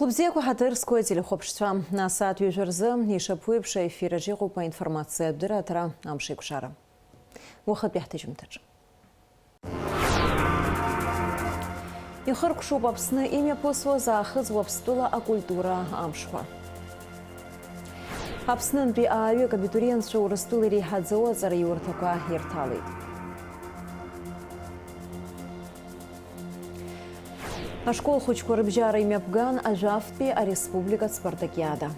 Хлопзеку хатырское телехопшество на сад Южерзы и шапуевшая эфира жигу по информации оператора Амшик Шара. Вахат пяхтыжим тадж. Ихырк шубапсны имя посво захыз вапстула а культура Амшва. Апснын при авек абитуриент шоурастулы рихадзо зар юртака ирталыд. А школ хочкор бжара имя Пган, а жавпи, а республика Спартакиада.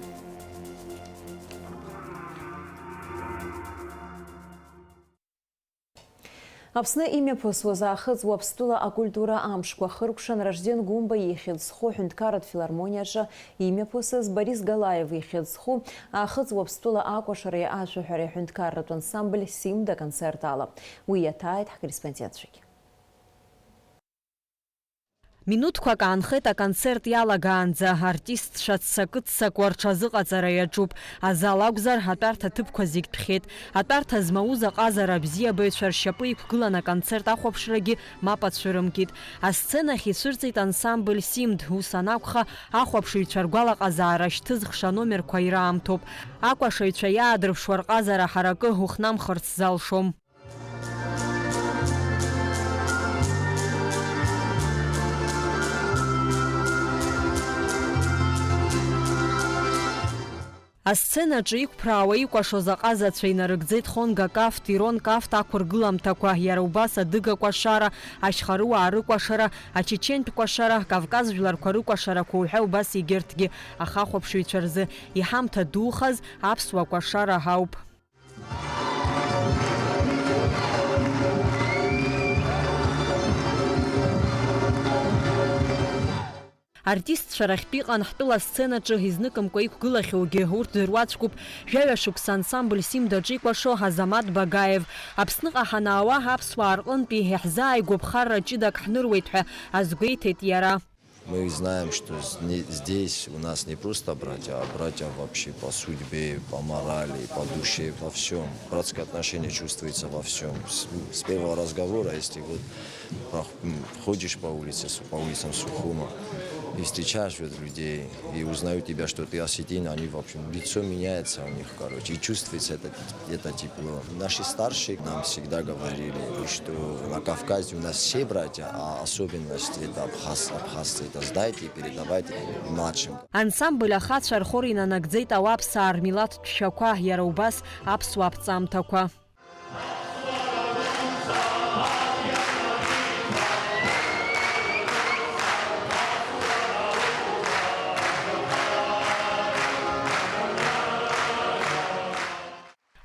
Апсны имя посвозахыз вапстула а культура Амшква хыркшан рожден гумба ехидсху хюнткарат филармонияжа имя посыз Борис Галаев ехидсху а хыз вапстула аквашаре ашухаре хюнткарат ансамбль симда концертала. Уиятает корреспондентшики. Минуткак анхета концерт ялагаанӡа артистцәа ццакы-ццакуа рҽазыҟаҵара иаҿуп. Азал акәзар атәарҭа ҭыԥқәа зегь ҭәхеит. Атәарҭа змауз аҟазара абзиабаҩцәа ршьапы иқәгылан аконцерт ахәаԥшрагьы мап ацәырымкит. Асценахь ицәырҵит ансамбль симд. Ус анакәха ахәаԥшыҩцәа ргәалаҟазаара шьҭызхша номерқәа ираамҭоуп. Акәашаҩцәа иаадырԥшуа рҟазара ҳаракы ухнамхырц залшом. Асценаҿы иқәԥраауа икәашоз аҟазацәа инарыгӡеит Хонга Кафт, Ирон Кафт ақәыргыламҭақәа, иара убас адыга кәашара, ашьхарыуаа рыкәашара, ачечентә кәашара, Кавказ жәларқәа рыкәашарақәа уҳәа убас егьырҭгьы ахахәаԥшыҩцәа рзы иҳамҭа духаз аԥсуа кәашара ҳауп. Артистцәа рахьтә иҟан ҳтәыла асценаҿы изныкымкәа иқәгылахьоугьы урҭ дыруаӡәкуп. Жәаҩа шықәса ансамбль симдаҿы икәашо Азамат Багаев. Аԥсныҟа ҳанаауа аԥсуаа рҟынтәи иаҳзааигәоуп ԥхарра ҷыдак ҳныруеит ҳәа азгәеиҭеит иара. Мы знаем, что здесь у нас не просто братья, а братья вообще по судьбе, по морали, по душе, во всем. Братское отношение чувствуется во всем. С первого разговора, если вот ходишь по улицам Сухума, и встречаешь людей, и узнают тебя, что ты осетин, они, в общем, лицо меняется у них, короче, и чувствуется это тепло. Наши старшие нам всегда говорили, что на Кавказе у нас все братья, а особенность это абхазцы, это сдайте и передавайте младшим. Ансамбль ахацәа рхор инанагӡеит ауаԥсаа рмилаҭтә шәақәа, иара убас аԥсуа аԥҵамҭақәа.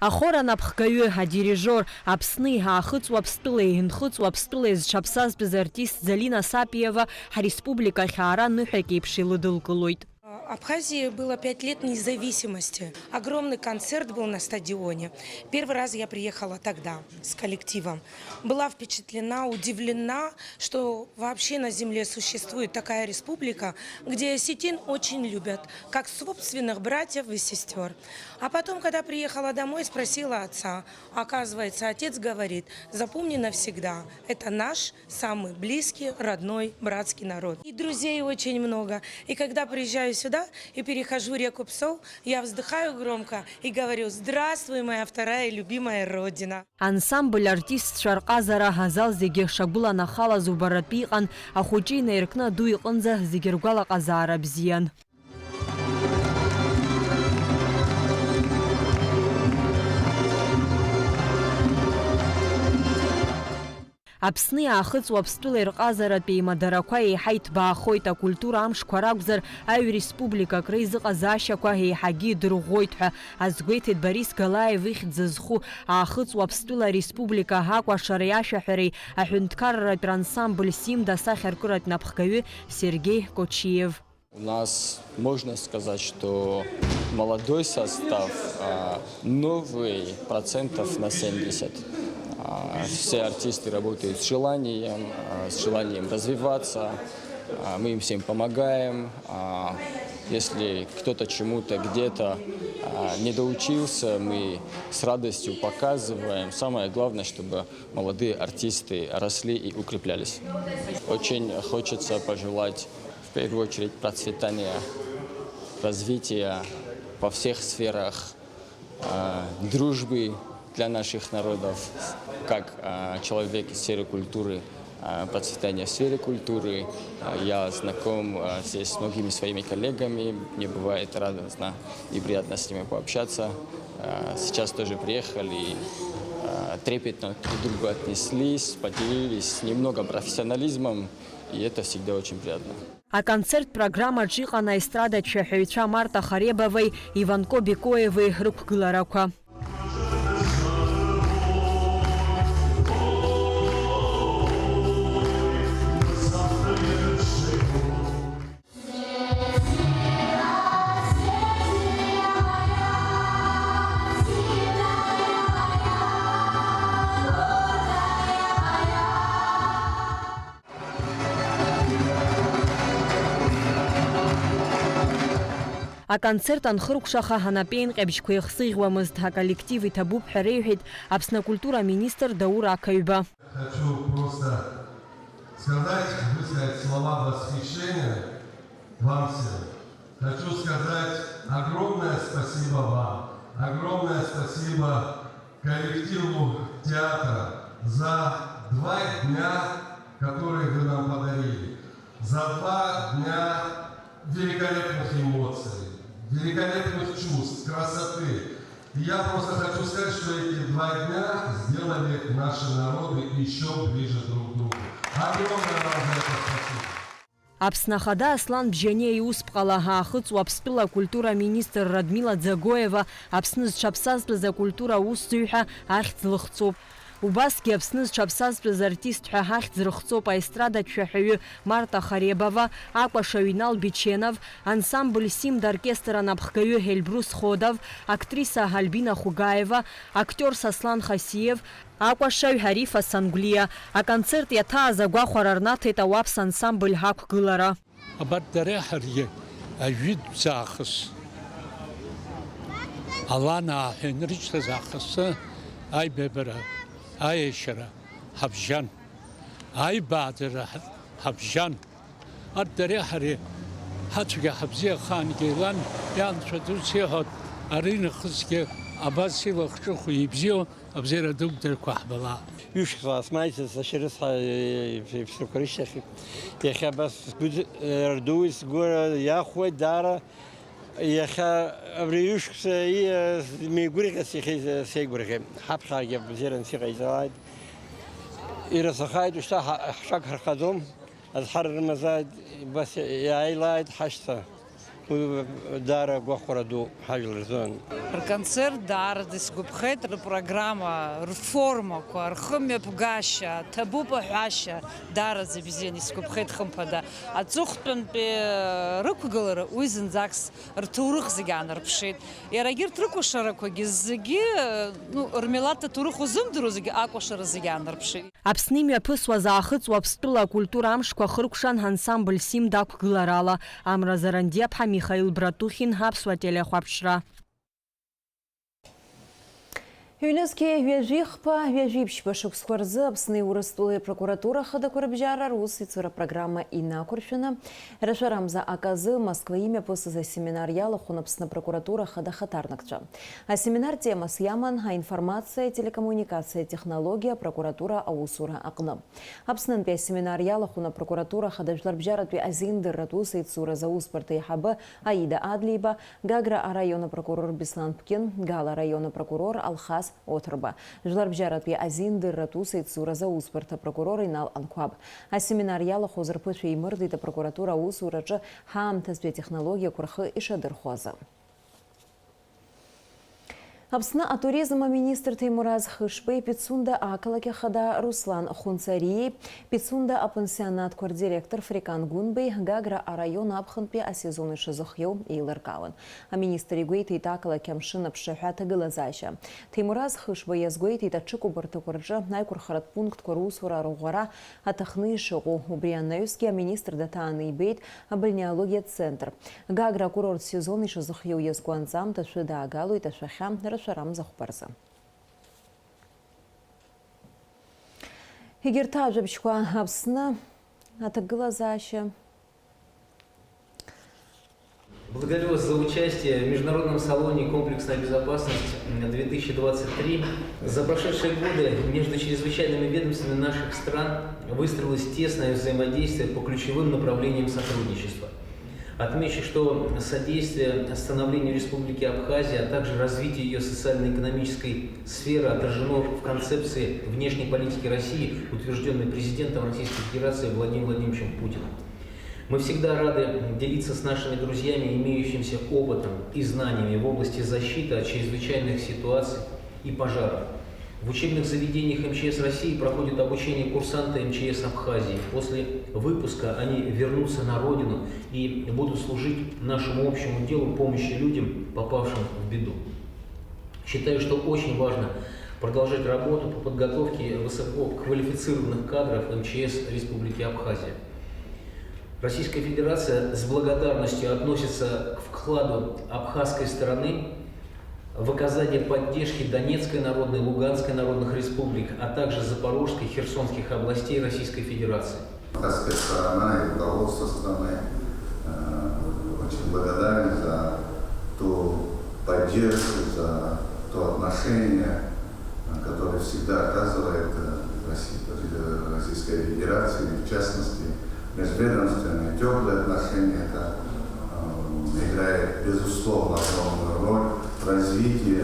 Ахор анапхгаҩы, адирижор, Аԥсны иҳаахыҵуа Аԥстәылеи, инхыҵуа Аԥстәылеи зҽаԥсазтәыз артист Залина Сапиева ҳареспубликахь аара ныҳәак еиԥш илыдылкылоит. Абхазии было 5 лет независимости. Огромный концерт был на стадионе. Первый раз я приехала тогда с коллективом. Была впечатлена, удивлена, что вообще на земле существует такая республика, где осетин очень любят, как собственных братьев и сестер. А потом, когда приехала домой, спросила отца. Оказывается, отец говорит: запомни навсегда, это наш самый близкий, родной, братский народ. И друзей очень много. И когда приезжаю сюда и перехожу реку Псол, я вздыхаю громко и говорю: здравствуй, моя вторая любимая родина. Ансамбль артистцәа рҟазара азал зегьы шагәыланахалаз убаратәы иҟан, ахәыҷы инаиркны аду иҟынӡа зегьы ргәалаҟазаара бзиан. Аԥсны иаахыҵуа Аԥстәыла ирҟазаратәи еимадарақәа еиҳа иҭбаахоит. Акультура амшқәа ракәзар, аҩ-республика акры изыҟазаашьақәа еиҳагьы идырӷәӷәоит ҳәа азгәеиҭеит Борис Галаев ихьӡ зху аахыҵуа Аԥстәыла республика акәашареи ашәаҳәареи аҳәынҭқарратә ансамбль симда асахьаркыратә напхгаҩы Сергей Кочиев. У нас можно сказать, что молодой состав, новый процентов на 70. Все артисты работают с желанием развиваться, мы им всем помогаем. Если кто-то чему-то где-то не доучился, мы с радостью показываем. Самое главное, чтобы молодые артисты росли и укреплялись. Очень хочется пожелать в первую очередь процветания, развития во всех сферах, дружбы для наших народов, как человек из сферы культуры, процветания в сфере культуры. Я знаком здесь с многими своими коллегами, мне бывает радостно и приятно с ними пообщаться. Сейчас тоже приехали, трепетно друг к другу отнеслись, поделились немного профессионализмом, и это всегда очень приятно. А концерт-программа ҷиҟана эстрадача ҳәҩцәа Марта Харебовеи, Иванко Бекоевеи рықәгыларақәа. Аконцерт анхыркәшаха ҳанапеин ҟьабжьқәа еихсыӷьуамызт, аколлектив иҭабуп ҳәа реиҳәеит Аԥсны акультура министр Даур Ақаҩба. Хочу просто высказать слова восхищения вам всем. Хочу сказать огромное спасибо вам, огромное спасибо коллективу театра за 2 дня, которые вы нам подарили, за 2 дня великолепных эмоций, великолепных чувств, красоты. И я просто хочу сказать, что эти 2 дня сделали наши народы еще ближе друг к другу. Огромное вам за это спасибо. Аԥсны ахада Аслан Бжьанеи иусԥҟала ҳаахыҵуа Аԥстәыла акультура министр Радмила Ӡагоева Аԥсны зҽаԥсазтәыз акультура аусзуҩ ахьӡ лыхҵоуп. Убасгьы Аԥсны зҽаԥсазтәыз артист ҳәа ҳахьӡ рыхҵоуп аестрадатә шәаҳәаҩы Марта Харебова, акәашаҩ Инал Биченов, ансамбль Симда оркестр анапхгаҩы Эльбрус Ходов, актриса Альбина Хугаева, актиор Саслан Хасиев, акәашаҩ Ҳарифа Сангәлиа. Аконцерт иаҭааз агәахәара рнаҭеит ауапс ансамбль ҳақәгылара. Абарҭ дара ҳаргьы ажәытә аахыс алана ааҳәан ирышьҭаз аахысы аибабара, аешьара ҳабжьан, аибааӡара ҳабжьан. Арҭ дара ҳареи ҳацәгьа ҳабзиахаангьы еилан ианцәа дуц иҳәот ари нахысгьы абас илахҿыху ибзиоу абзиара дуқәдарқәа ҳбала. Ҩышықәса асмааицыз ашьарысҳа иԥсрақәа рышьҭахь иахьа абас рдуи сгәы иахәоит даара. Иахьа абри ҩышықәса меигәырӷьас сеигәырӷьеит. Ҳаԥхьагьы абзиаран сиҟаиҵалааит. Ирасахааит уажәшьҭа ҳшак ҳархаӡом, азҳар рымазааит, бас иааилааит ҳашьҭа. Даара гәахәара ду ҳажәлар рзын. Рконцерт даара дысгәаԥхеит, рпрограмма, рформақәа, рхымҩаԥгашьа, ҭабуп аҳәашьа даараӡа бзиан исгәаԥхеит хымԥада. Аҵыхәтәантәи рықәгылара уи зынӡак рҭоурых зегьы аанарԥшит. Иара егьырҭ рыкәашарақәагьы зегьы рмилаҭ аҭоурых узымдыруа зегьы акәашара зегьы аанарԥшит. Аԥсны имҩаԥысуаз аахыҵуа Аԥстәыла акультура амшқәа хыркәшан ансамбль Симда ақәгыларала. Амра Зарандиаԥҳа Михаил Братухин, ҳаԥсуа телехәаԥшра. Ҩнызқьи ҩажәихԥа, ҩажәиԥшьба шықәсқәа рзы Аԥсны Урыстәылеи апрокуратура ахадақәа рыбжьара русеицура программа инақәыршәаны, рашәарамза аказы Москва имҩаԥысыз асеминар иалахәын Аԥсны апрокуратура ахада ахаҭарнакцәа. Асеминар темас иаман аинформациа, телекоммуникациа технология апрокуратура аусура аҟны. Аԥснынтәи асеминар иалахәын апрокуратура ахада жәларбжьаратәи азиндырратә усеицура заусбарҭа аиҳабы Аида Адлиба, Гагра араион апрокурор Беслан Ԥкьын, Гала араион апрокурор Алхас Отрба. Жәларбжьаратәи азиндырратә усеицура заусбарҭа апрокурор Инал Анқәаб. Асеминар иалахәыз рԥышәа имырдеит апрокуратура аусураҿы ҳаамҭазтәи атехнологиақәа рхы ишадырхәаза. Аԥсны атуризм министр Теймураз Хышбеи, Пицунда ақалақь ахада Руслан Хунцариеи, Пицунда апансионатқәа рдиректор Фрикан Гунбеи, Гагра араион аԥхынтәи асезон ишазыхиоу еилыркаауан. Аминистр игәеиҭеит ақалақь амшын аԥшаҳәа аҭагылазаашьа. Теймураз Хышбеи иазгәеиҭеит аҽыкәабарҭақәа рҿы аиқәырхаратә пунктқәа русура арӷәӷәара аҭахны ишыҟоу. Убри анаҩсгьы аминистр даҭааны ибеит абальнеологиатә центр. Гагра акурорт сезон ишазыхиоу иазгәаанӡа амҭашәы даагалоит ашәахьа рашәарамза хәбарзы. Егьырҭ ажәабжьқәа Аԥсны аҭагылазаашьа Благодарю вас за участие в Международном салоне «Комплексная безопасность-2023». За прошедшие годы между чрезвычайными ведомствами наших стран выстроилось тесное взаимодействие по ключевым направлениям сотрудничества. Отмечу, что содействие становлению Республики Абхазия, а также развитие ее социально-экономической сферы отражено в концепции внешней политики России, утвержденной президентом Российской Федерации Владимиром Владимировичем Путиным. Мы всегда рады делиться с нашими друзьями имеющимся опытом и знаниями в области защиты от чрезвычайных ситуаций и пожаров. В учебных заведениях МЧС России проходит обучение курсанта МЧС Абхазии. После выпуска они вернутся на родину и будут служить нашему общему делу помощи людям, попавшим в беду. Считаю, что очень важно продолжать работу по подготовке высококвалифицированных кадров МЧС Республики Абхазия. Российская Федерация с благодарностью относится к вкладу абхазской стороны в оказание поддержки Донецкой Народной, Луганской народных республик, а также Запорожской, Херсонских областей Российской Федерации. Абхазская сторона и руководство страны очень благодарны за ту поддержку, за то отношение, которое всегда оказывает Российская Федерация, в частности, межведомственные теплые отношения. Это играет, безусловно, огромную роль в развитии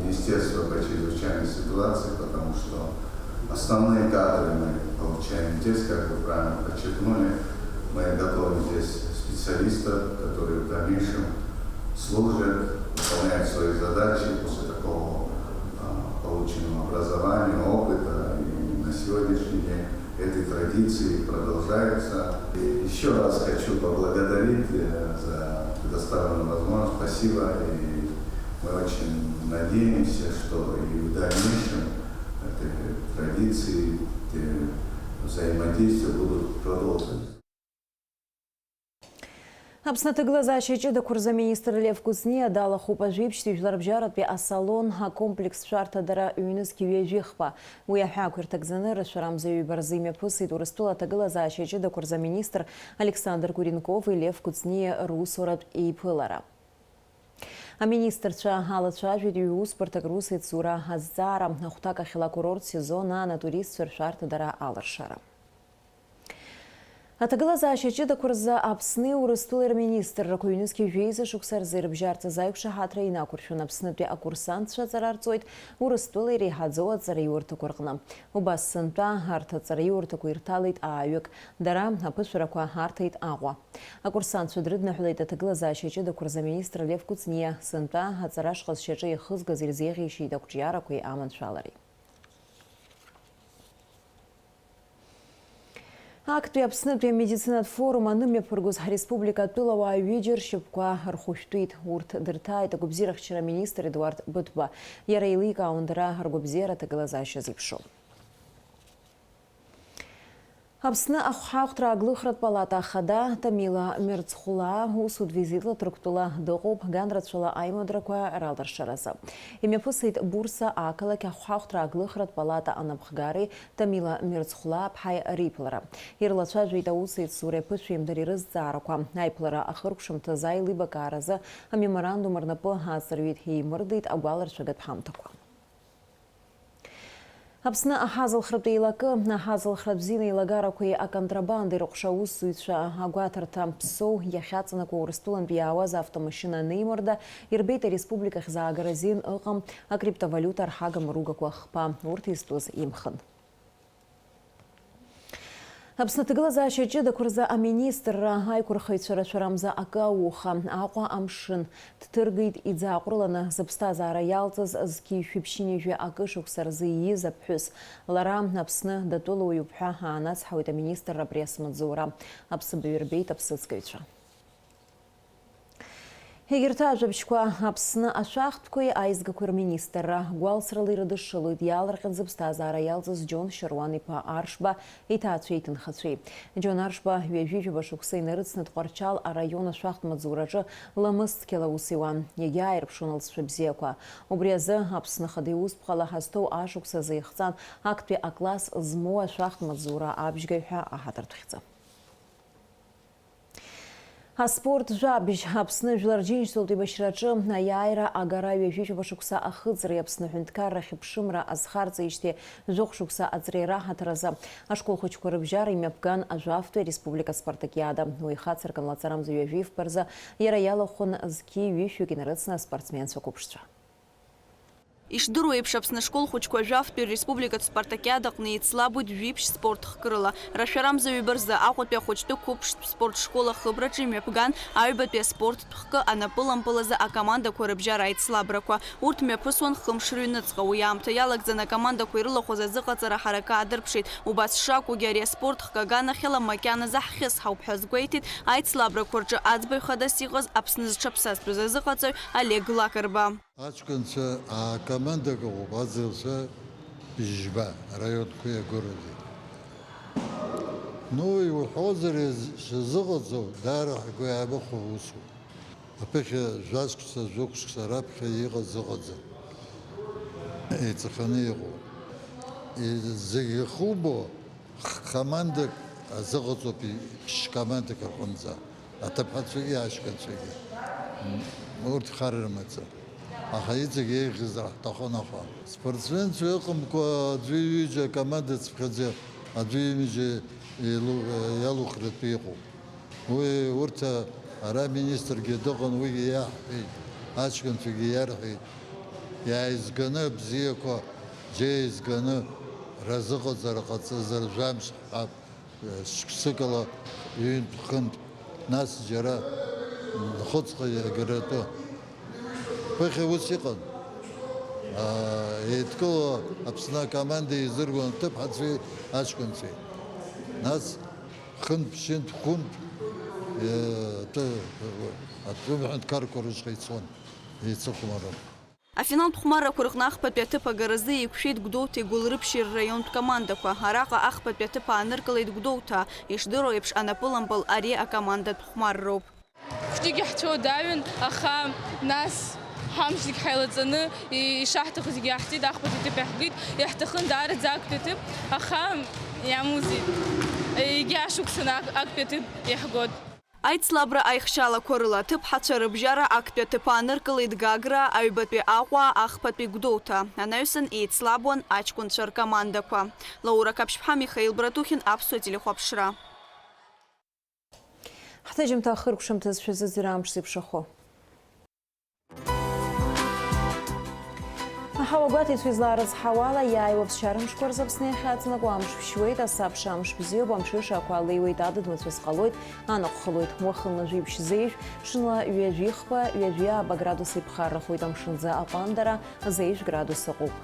Министерства по чрезвычайной ситуации, потому что основные кадры мы получаем здесь, как вы правильно подчеркнули. Мы готовим здесь специалистов, которые в дальнейшем служат, выполняют свои задачи после такого полученного образования, опыта. И на сегодняшний день этой традиции продолжается. И еще раз хочу поблагодарить за предоставленную возможность. Спасибо. И мы очень надеемся, что и в дальнейшем эти традиции, эти взаимодействия будут продолжены. Апсната глаза щечеда курзаминистр Лев Куцне дала хупа жипчти жларбжарат пе асалон комплекс шарта дара уйныз киве жихпа. Уяха куртакзаны расшарамзаю барзыме пысы турыстула глаза щечеда курзаминистр Александр Куренков и Лев Куцне русорат и пылара. А министр Чагалача видео спорта грусы цура Азара нахутака хила курорт сезона на турист шарта дара аларшара. Атаглаза щечеда курза апсны урыстулыр министр ракуйнызки вейза шуксар зырбжарта зайкша хатра ина куршун апснытпе акурсант шацарарцойт урыстулыр рихадзо ацара юрта кургна. Убас сынта харта ацара юрта куирталыйт ааюк, дара апышураква хартайт агва. Акурсант шудрыдна хулайт атаглаза щечеда курза министр Лев Куцне сынта ацара шхаз щече хызга зирзеги шида кучяра куи аман шалари. Актуя апснытпе медицинат форума ныме пыргуз республика тулава видер шипква архуштуит урт дыртайт губзирах вчера министр Эдуард Бутба. Яраилика ондара аргубзера таглаза зипшу. Апсна аххахтра глыхрат палата хада Тамила Мерцхула усуд визитла труктула догоб ганратшала аймадраква ралдаршараса. Имя пусит бурса акала аххахтра глыхрат палата анабхгари Тамила Мерцхула пхай риплара. Ирлача жита усит суре пышим дарирыз зараква. Айплара ахыркшым тазай либо караза, а меморандум арнапы хасарвит и мырдит абаларшагат хамтаква. Апсна ахазал храбдейлакы, ахазал храбзина илагаракуи а контрабанды рокшаус суитша агуатарта псо яхяцана курстулан биауаза автомашина нейморда ирбейта республиках за агаразин ылгам а криптовалюта архагам ругакуахпа уртистуз имхан. Апсната глаза щечеда курза а министр айкурхайт шарамза акауха аква амшин тыргайт идза акурлана запстаза раялтыз зки фипшинеже акышук сарзы запхюс лара апсны датулу юбха анас хауита министр пресс-мадзура апсыбирбейт апсыцкавича. Егерта жабчква апсны ашахткой айзгакур министра гуалсралыры дышылы диаларқын запстаза раялтыз Джон Шеруаны па аршба и таатшейтін хатши. Джон аршба вежижі башуксай нарыцнат қорчал а района шахт мадзуражы ламыст кела усиван. Еге айрпшуналс шыбзеква. Обрезы апсны хады успқала хастау ашукса заихцан актве аклас змоа шахт мадзура абжгайха ахатартхица. Аспорт жабищ Аԥсны Жәлар Џьынџьтәылатә еибашьраҿы аиааира агара ҩажәижәаба шықәса ахыҵреи Аԥсны Аҳәынҭқаррахь ԥшымра азхарҵеижьҭеи жәохә шықәса аҵреи раҳаҭыразы ашкол хәыҷқәа рыбжьара имҩаԥган ажәафтәи ареспублика спартакиада. Уи ихацыркын лаҵарамза ҩажәифқәа рзы иара иалахәын зқьи ҩышәҩык инарыцны аспортсменцәа қәыԥшцәа. Ишдыру еиԥш Аԥсны ашкол хәыҷқәа ажәафтәи республикатә спартакиадаҟны еицлабуеит жәиԥшь спортхк рыла. Рашәарамзаҩ бырзы Аҟәатәи ахәыҷтәы қәыԥштә спортшкол ахыбраҿы имҩаԥган аҩбатәи аспорттә хкы анапылампылазы акомандақәа рыбжьара аицлабрақәа. Урҭ мҩаԥысуан хымш рыҩныҵҟа. Уи аамҭа иалагӡаны акомандақәа ирылахәыз азыҟаҵара ҳаракы аадырԥшит. Убас шакәугьы ари аспорт хк аганахьала макьаназы ҳхьысҳауп ҳәа азгәеиҭеит аицлабрақәа рҿы аӡбаҩ хадас иҟаз Аԥсны зҽаԥсазтәыз азыҟаҵаҩ Олег Лакрба. Аҷкәынцәа акомандак ыҟоуп, аӡырцәа бжьба, раионқәа иагәырӷьеит. Ну, иуҳәозар шазыҟаҵоу, даара ҳгәы иаабыхәо усуп. Аԥыхьа жәашықәса, жәохә шықәса раԥхьа иҟаз ыҟаӡам. Еиҵаханы иҟоуп. Зегьы хубо командак азыҟаҵоуп командак рҟынӡа. Аҭыԥҳацәагьы, аҷкәынцәагьы. Урҭ хар рымаӡам. Аха иҵегь еиӷьыз раҳҭахын аха. Спортсменцәа ыҟамкәа аӡәы-ҩыџьа акомандацԥхьаӡа аӡәы-ҩыџьа иалухратәы иҟоуп. Уи урҭ ара министргьы дыҟан, уигьы иаҳҳәеит, аҷкәынцәагьы иарҳәеит. Иааизганы бзиақәа џьа еизганы разыҟаҵара ҟаҵазар жәамш ҳҟап, шықәсыкала ҩынтә хынтә, нас џьара нхәыҵҟа иагаратәы. Ԥыхьа ус иҟан. Еидкыло Аԥсны акоманда еизыргон аҭыԥҳацәеи аҷкәынцәеи. Нас хынтә, ԥшьынтә, хәынтә аҳәынҭқарқәа рышҟа ицон, еицыхәмаран. Афиналтә хәмаррақәа рҟны ахԥатәи аҭыԥ агаразы еиқәшәеит Гәдоуҭеи Гәылрыԥшьи рраионтә командақәа. Араҟа ахԥатәи аҭыԥ ааныркылеит Гәдоуҭаа. Ишдыру еиԥш анапылампыл ари акомандатә хәмарроуп. Хәҷгьы ҳцәо даҩын, аха нас ҳамш зегь ҳаилаҵаны ишаҳҭахыз зегьы иаҳҵит, ахԥатәи аҭыԥ иаҳгеит, иаҳҭахын даараӡа актәи аҭыԥ, аха иамуӡеит. Егьи ашықәсаны актәи аҭыԥ иаҳгот. Аицлабра аихшьалақәа рыла аҭыԥҳацәа рыбжьара актәи аҭыԥ ааныркылеит Гагра, аҩбатәи Аҟәа, ахԥатәи Гәдоуҭа. Анаҩсан еицлабуан аҷкәынцәа ркомандақәа. Лаура Каԥшьԥҳа, Михаил Братухин, Аԥсуа телехәаԥшра. Ҳҭыжьымҭа ахыркәшамҭазшәа зыӡырҩра амш зеиԥшрахо. Аҳауагәаҭеицәа излаарыцҳауала иааиуа аԥсшьарамшқәа рзы Аԥсны иахьаҵанакуа амш ԥшьуеит, асабша амш бзиоуп, амшышақәа алеиуеит, адыд-мыцәа зҟалоит, анаҟәхалоит, уахынла жәибжь зеижә, ҽынла ҩажәихқәа, ҩажәиааба градус иԥхаррахоит, амшынӡа аҟәандара зеижә градус ыҟоуп.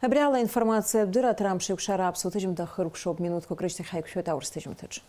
Абриала информациа бдыра Трамп шеиқәшара Аԥсуа ҭыжьымҭа ахыркәшоуп, минуҭқәак рышьҭахь ҳаиқәшәоит аурыс ҭыжьымҭаҿы.